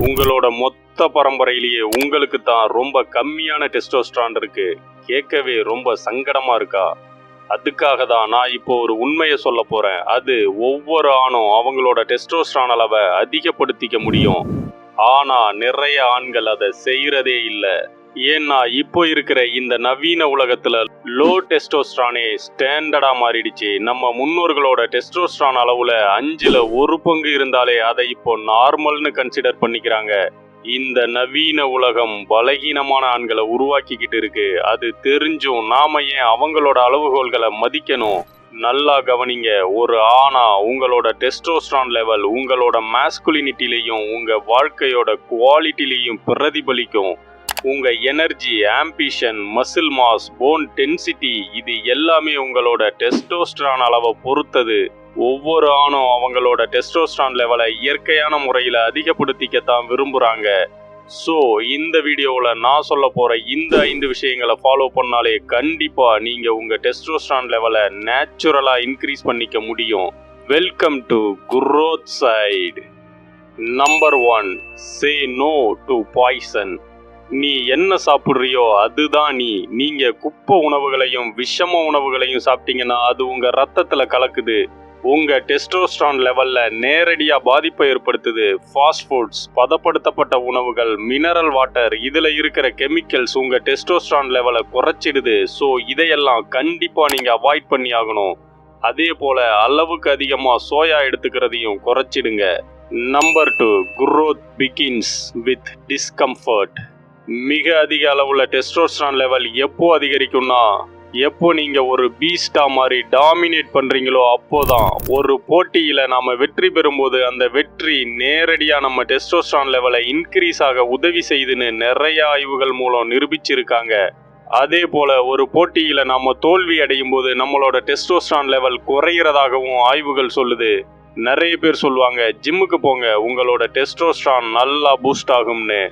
உங்களோட மொத்த பரம்பரையிலேயே உங்களுக்கு தான் ரொம்ப கம்மியான டெஸ்டோஸ்டரான் இருக்கு. கேட்கவே ரொம்ப சங்கடமா இருக்கா? அதுக்காக தான் நான் இப்போ ஒரு உண்மையை சொல்ல போறேன். அது ஒவ்வொரு ஆணும் அவங்களோட டெஸ்டோஸ்டரான் அளவை அதிகப்படுத்திக்க முடியும். ஆனா நிறைய ஆண்கள் அதை செய்யறதே இல்லை. ஏன்னா இப்போ இருக்கிற இந்த நவீன உலகத்துல லோ டெஸ்டோஸ்டரானே ஸ்டாண்டர்டா மாறிடுச்சு. நம்ம முன்னோர்களோட டெஸ்டோஸ்டரான் அளவுல 5ல் 1 பங்கு இருந்தாலே அதை இப்போ நார்மல்னு கன்சிடர் பண்ணிக்கிறாங்க. இந்த நவீன உலகம் பலகீனமான ஆண்களை உருவாக்கிக்கிட்டு இருக்கு. அது தெரிஞ்சும் நாம ஏன் அவங்களோட அளவுகோல்களை மதிக்கணும்? நல்லா கவனிங்க. ஒரு ஆணா உங்களோட டெஸ்டோஸ்டரான் லெவல் உங்களோட மாஸ்குலினிட்டிலையும் உங்க வாழ்க்கையோட குவாலிட்டிலையும் பிரதிபலிக்கும். உங்க energy, ambition, muscle mass, phone density இது எல்லாமே உங்களோட டெஸ்டோஸ்டரான் அளவை பொறுத்தது. ஒவ்வொரு ஆணும் அவங்களோட டெஸ்டோஸ்டரான் லெவலை இயற்கையான முறையில் அதிகப்படுத்திக்கத்தான் விரும்புகிறாங்க. ஸோ இந்த வீடியோவில் நான் சொல்ல போகிற இந்த 5 விஷயங்களை ஃபாலோ பண்ணாலே கண்டிப்பாக நீங்கள் உங்கள் டெஸ்டோஸ்டரான் லெவலை நேச்சுரலாக இன்க்ரீஸ் பண்ணிக்க முடியும். Welcome to growth side. Number 1, say no to poison. நீ என்ன சாப்பிட்றியோ அதுதான் நீங்க குப்பை உணவுகளையும் விஷம உணவுகளையும் சாப்பிட்டீங்கன்னா அது உங்க ரத்தத்துல கலக்குது. உங்க டெஸ்டோஸ்டரான் லெவல்ல நேரடியா பாதிப்பை ஏற்படுத்துது. ஃபாஸ்ட் ஃபுட்ஸ், பதப்படுத்தப்பட்ட உணவுகள், மினரல் வாட்டர் இதுல இருக்கிற கெமிக்கல்ஸ் உங்க டெஸ்டோஸ்டரான் லெவலை குறைச்சிடுது. ஸோ இதையெல்லாம் கண்டிப்பா நீங்க அவாய்ட் பண்ணி ஆகணும். அதே போல அளவுக்கு அதிகமா சோயா எடுத்துக்கிறதையும் குறைச்சிடுங்க. Number 2, growth begins with discomfort. மிக அதிக அளவுள்ள டெஸ்டோஸ்டரான் லெவல் எப்போ அதிகரிக்கும்னா, எப்போ நீங்க ஒரு பீஸ்டா மாதிரி டாமினேட் பண்றீங்களோ அப்போதான். ஒரு போட்டியில நாம வெற்றி பெறும்போது அந்த வெற்றி நேரடியா நம்ம டெஸ்டோஸ்டரான் லெவலை இன்க்ரீஸ் ஆக உதவி செய்துன்னு நிறைய ஆய்வுகள் மூலம் நிரூபிச்சிருக்காங்க. அதே போல ஒரு போட்டியில நாம தோல்வி அடையும் போது நம்மளோட டெஸ்டோஸ்டரான் லெவல் குறையிறதாகவும் ஆய்வுகள் சொல்லுது. நிறைய பேர் சொல்லுவாங்க, ஜிம்முக்கு போங்க உங்களோட டெஸ்டோஸ்டரான் நல்லா பூஸ்ட் ஆகும்னு.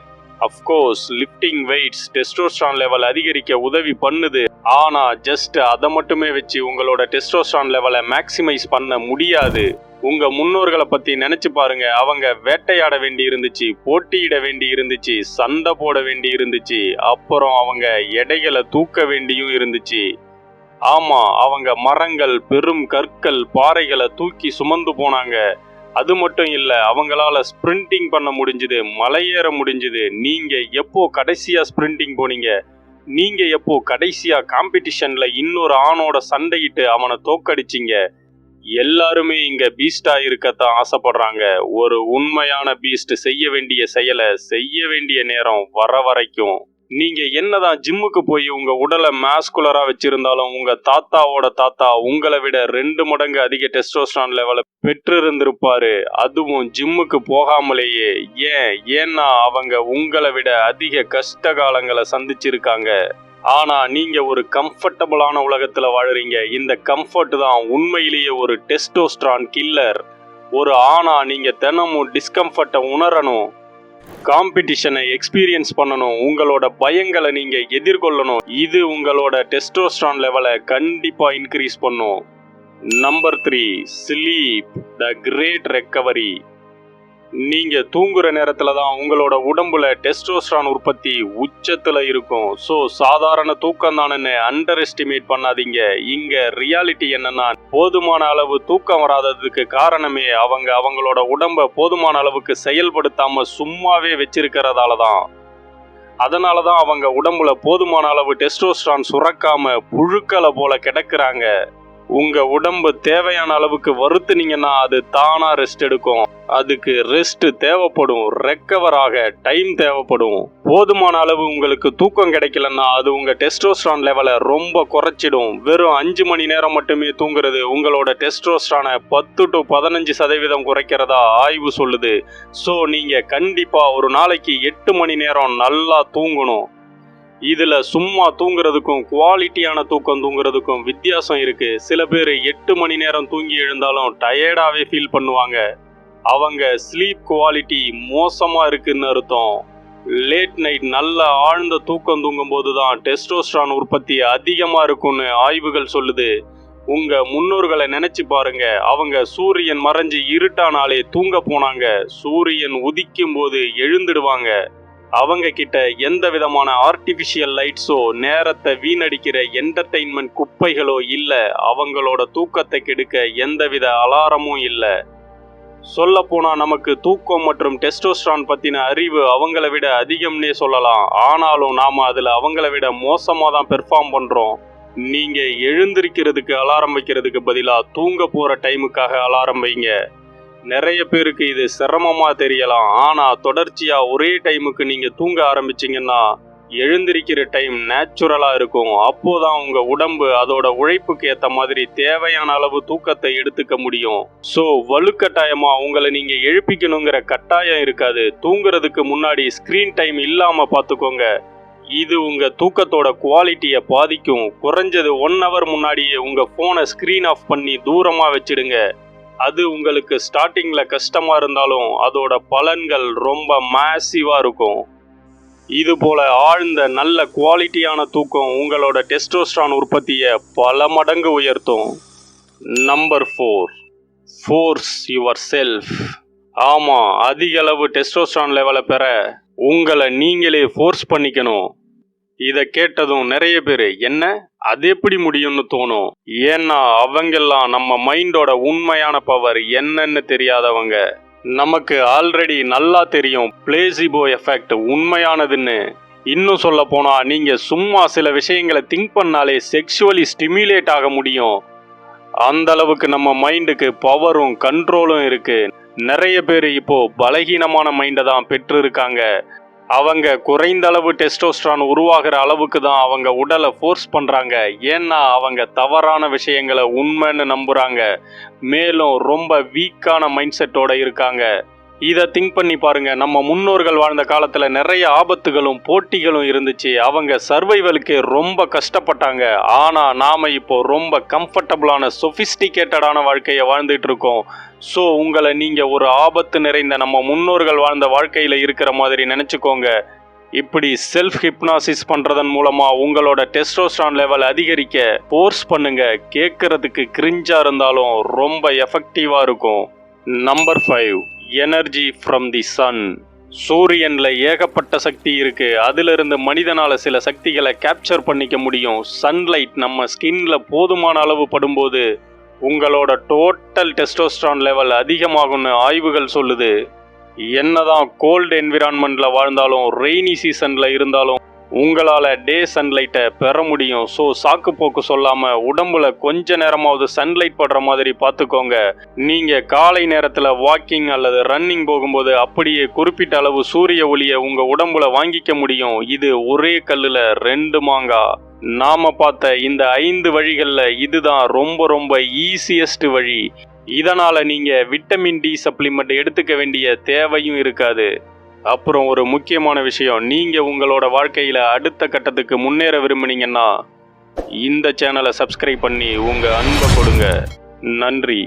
Of course lifting weights testosterone level அதிகரிக்க உதவி பண்ணுது. ஆனா ஜஸ்ட் அதை மட்டுமே வச்சு உங்களோட டெஸ்டோஸ்டரான் லெவலை மேக்சிமைஸ் பண்ண முடியாது. உங்க முன்னோர்களை பத்தி நினைச்சு பாருங்க. அவங்க வேட்டையாட வேண்டி இருந்துச்சு, போட்டியிட வேண்டி இருந்துச்சு, சண்டை போட வேண்டி இருந்துச்சு, அப்புறம் அவங்க எடைகளை தூக்க வேண்டியும் இருந்துச்சு. ஆமா, அவங்க மரங்கள், பெரும் கற்கள், பாறைகளை தூக்கி சுமந்து போனாங்க. அது மட்டும் இல்ல, அவங்களால ஸ்பிரிண்டிங் பண்ண முடிஞ்சுது, மலையேற முடிஞ்சுது. நீங்க எப்போ கடைசியா ஸ்பிரிண்டிங் போனீங்க? நீங்க எப்போ கடைசியா காம்படிஷன்ல இன்னொரு ஆணோட சண்டையிட்டு அவனை தோக்கடிச்சிங்க? எல்லாருமே இங்க பீஸ்டா இருக்கத்தான் ஆசைப்படுறாங்க. ஒரு உண்மையான பீஸ்ட் செய்ய வேண்டிய செயலை செய்ய வேண்டிய நேரம் வர வரைக்கும். நீங்க என்னதான் ஜிம்முக்கு போய் உங்க உடலை மாஸ்குலரா வச்சிருந்தாலும் உங்க தாத்தாவோட தாத்தா உங்களை விட 2 மடங்கு அதிக டெஸ்டோஸ்டரான் லெவலை பெற்றிருந்திருப்பாரு. அதுவும் ஜிம்முக்கு போகாமலேயே. ஏன்னா அவங்க உங்களை விட அதிக கஷ்ட காலங்களை சந்திச்சிருக்காங்க. ஆனா நீங்க ஒரு கம்ஃபர்டபுளான உலகத்துல வாழுறீங்க. இந்த கம்ஃபர்ட் தான் உண்மையிலேயே ஒரு டெஸ்டோஸ்டரான் கில்லர். ஒரு ஆணா நீங்க தினமும் டிஸ்கம்ஃபர்ட்டை உணரணும், காம்படிஷனை எக்ஸ்பீரியன்ஸ் பண்ணணும், உங்களோட பயங்களை நீங்க எதிர்கொள்ளணும். இது உங்களோட டெஸ்டோஸ்டரான் லெவலை கண்டிப்பா இன்க்ரீஸ் பண்ணும். Number 3, sleep the great recovery. நீங்க தூங்குற நேரத்துல தான் உங்களோட உடம்புல டெஸ்டோஸ்டரான் உற்பத்தி உச்சத்துல இருக்கும். ஸோ சாதாரண தூக்கம் தானே அண்டர் எஸ்டிமேட் பண்ணாதீங்க. இங்க ரியாலிட்டி என்னன்னா, போதுமான அளவு தூக்கம் வராததுக்கு காரணமே அவங்களோட உடம்ப போதுமான அளவுக்கு செயல்படுத்தாம சும்மாவே வச்சிருக்கிறதால தான். அதனாலதான் அவங்க உடம்புல போதுமான அளவு டெஸ்டோஸ்டரான் சுரக்காம புழுக்களை போல கிடக்குறாங்க. உங்க உடம்பு தேவையான அளவுக்கு வருத்துனீங்கன்னா அது தானா ரெஸ்ட் எடுக்கும். அதுக்கு ரெஸ்ட் தேவைப்படும், ரெக்கவர் ஆக டைம் தேவைப்படும். போதுமான அளவு உங்களுக்கு தூக்கம் கிடைக்கலன்னா அது உங்க டெஸ்டோஸ்டரான் லெவலை ரொம்ப குறைச்சிடும். வெறும் 5 மணி நேரம் மட்டுமே தூங்குறது உங்களோட டெஸ்டோஸ்டரானை 10 to 15% குறைக்கிறதா ஆய்வு சொல்லுது. ஸோ நீங்க கண்டிப்பா ஒரு நாளைக்கு 8 மணி நேரம் நல்லா தூங்கணும். இதுல சும்மா தூங்குறதுக்கும் குவாலிட்டியான தூக்கம் தூங்குறதுக்கும் வித்தியாசம் இருக்கு. சில பேர் 8 மணி நேரம் தூங்கி எழுந்தாலும் டயர்டாவே ஃபீல் பண்ணுவாங்க. அவங்க ஸ்லீப் குவாலிட்டி மோசமா இருக்குன்னு அர்த்தம். லேட் நைட் நல்ல ஆழ்ந்த தூக்கம் தூங்கும் போது தான் டெஸ்டோஸ்டரான் உற்பத்தி அதிகமா இருக்கும்னு ஆய்வுகள் சொல்லுது. உங்க முன்னோர்களை நினைச்சு பாருங்க. அவங்க சூரியன் மறைஞ்சு இருட்டானாலே தூங்க போனாங்க. சூரியன் உதிக்கும் போது எழுந்துடுவாங்க. அவங்க கிட்ட எந்த விதமான ஆர்டிபிஷியல் லைட்ஸோ நேரத்தை வீணடிக்கிற என்டர்டெயின்மெண்ட் குப்பைகளோ இல்ல. அவங்களோட தூக்கத்தை கெடுக்க எந்தவித அலாரமும் இல்ல. சொல்ல போனா நமக்கு தூக்கம் மற்றும் டெஸ்டோஸ்டரான் பத்தின அறிவு அவங்கள விட அதிகம்னே சொல்லலாம். ஆனாலும் நாம அதுல அவங்கள விட மோசமா தான் பெர்ஃபார்ம் பண்றோம். நீங்க எழுந்திருக்கிறதுக்கு அலாரம் வைக்கிறதுக்கு பதிலா தூங்க போற டைமுக்காக அலாரம் வைங்க. நிறைய பேருக்கு இது சிரமமா தெரியலாம். ஆனா தொடர்ச்சியா ஒரே டைமுக்கு நீங்க தூங்க ஆரம்பிச்சீங்கன்னா எழுந்திருக்கிற டைம் நேச்சுரலா இருக்கும். அப்போதான் உங்க உடம்பு அதோட உழைப்புக்கு ஏத்த மாதிரி தேவையான அளவு தூக்கத்தை எடுத்துக்க முடியும். சோ வலுக்கட்டாயமா உங்களை நீங்க எழுப்பிக்கணுங்கிற கட்டாயம் இருக்காது. தூங்குறதுக்கு முன்னாடி ஸ்கிரீன் டைம் இல்லாம பாத்துக்கோங்க. இது உங்க தூக்கத்தோட குவாலிட்டியை பாதிக்கும். குறைஞ்சது 1 hour முன்னாடியே உங்க போனை ஸ்கிரீன் ஆஃப் பண்ணி தூரமா வச்சிடுங்க. அது உங்களுக்கு ஸ்டார்டிங்ல கஷ்டமா இருந்தாலும் அதோட பலன்கள் ரொம்ப மேசிவா இருக்கும். இது போல ஆழ்ந்த நல்ல குவாலிட்டியான தூக்கம் உங்களோட டெஸ்டோஸ்டரான் உற்பத்தியை பல மடங்கு உயர்த்தும். Number 4, force your self. ஆமா, அதிக அளவு டெஸ்டோஸ்டரான் லெவலை பெற உங்களை நீங்களே ஃபோர்ஸ் பண்ணிக்கணும். இதை கேட்டதும் நிறைய பேர் என்ன அது எப்படி முடியும்னு தோணும். ஏன்னா அவங்கெல்லாம் நம்ம மைண்டோட உண்மையான பவர் என்னன்னு தெரியாதவங்க. நமக்கு ஆல்ரெடி நல்லா தெரியும் பிளேசிபோ எஃபெக்ட் உண்மையானதுன்னு. இன்னும் சொல்ல போனா நீங்க சும்மா சில விஷயங்களை திங்க் பண்ணாலே செக்ஷுவலி ஸ்டிமுலேட் ஆக முடியும். அந்த அளவுக்கு நம்ம மைண்டுக்கு பவரும் கண்ட்ரோலும் இருக்கு. நிறைய பேர் இப்போ பலகீனமான மைண்டை தான் பெற்று இருக்காங்க. அவங்க குறைந்த அளவு டெஸ்டோஸ்டரான் உருவாகிற அளவுக்கு தான் அவங்க உடலை ஃபோர்ஸ் பண்றாங்க. ஏன்னா அவங்க தவறான விஷயங்களை உண்மைன்னு நம்புறாங்க. மேலும் ரொம்ப வீக்கான மைண்ட் செட்டோட இருக்காங்க. இதை திங்க் பண்ணி பாருங்க. நம்ம முன்னோர்கள் வாழ்ந்த காலத்துல நிறைய ஆபத்துகளும் போட்டிகளும் இருந்துச்சு. அவங்க சர்வைவலுக்கு ரொம்ப கஷ்டப்பட்டாங்க. ஆனா நாம இப்போ ரொம்ப கம்ஃபர்டபுளான சொபிஸ்டிகேட்டடான வாழ்க்கையை வாழ்ந்துட்டு இருக்கோம். ஸோ உங்களை நீங்க ஒரு ஆபத்து நிறைந்த நம்ம முன்னோர்கள் வாழ்ந்த வாழ்க்கையில இருக்கிற மாதிரி நினைச்சுக்கோங்க. இப்படி செல்ஃப் ஹிப்னாசிஸ் பண்றதன் மூலமா உங்களோட டெஸ்டோஸ்டரான் லெவல் அதிகரிக்க ஃபோர்ஸ் பண்ணுங்க. கேட்கறதுக்கு கிரிஞ்சா இருந்தாலும் ரொம்ப எஃபெக்டிவா இருக்கும். Number 5, energy from the sun. சூரியன்ல ஏகப்பட்ட சக்தி இருக்கு. அதிலிருந்து மனிதனால சில சக்திகளை கேப்சர் பண்ணிக்க முடியும். சன்லைட் நம்ம ஸ்கின்ல போதுமான அளவு படும்போது உங்களோட டோட்டல் டெஸ்டோஸ்டரான் லெவல் அதிகமாகும்னு ஆய்வுகள் சொல்லுது. என்னதான் கோல்டு என்விரான்மெண்ட்ல வாழ்ந்தாலும் ரெய்னி சீசன்ல இருந்தாலும் உங்களால டே சன்லைட்டை பெற முடியும். ஸோ சாக்கு போக்கு சொல்லாம உடம்புல கொஞ்ச நேரமாவது சன்லைட் படுற மாதிரி பார்த்துக்கோங்க. நீங்க காலை நேரத்துல வாக்கிங் அல்லது ரன்னிங் போகும்போது அப்படியே குறிப்பிட்ட அளவு சூரிய ஒளியை உங்க உடம்புல வாங்கிக்க முடியும். இது ஒரே கல்லுல 2 மாங்காய். நாம பார்த்த இந்த 5 வழிகள்ல இதுதான் ரொம்ப ரொம்ப ஈஸியஸ்ட் வழி. இதனால நீங்க விட்டமின் டி சப்ளிமெண்ட் எடுத்துக்க வேண்டிய தேவையும் இருக்காது. அப்புறம் ஒரு முக்கியமான விஷயம், நீங்க உங்களோட வாழ்க்கையில அடுத்த கட்டத்துக்கு முன்னேற விரும்புனீங்கன்னா இந்த சேனலை சப்ஸ்கிரைப் பண்ணி உங்க அன்பை கொடுங்க. நன்றி.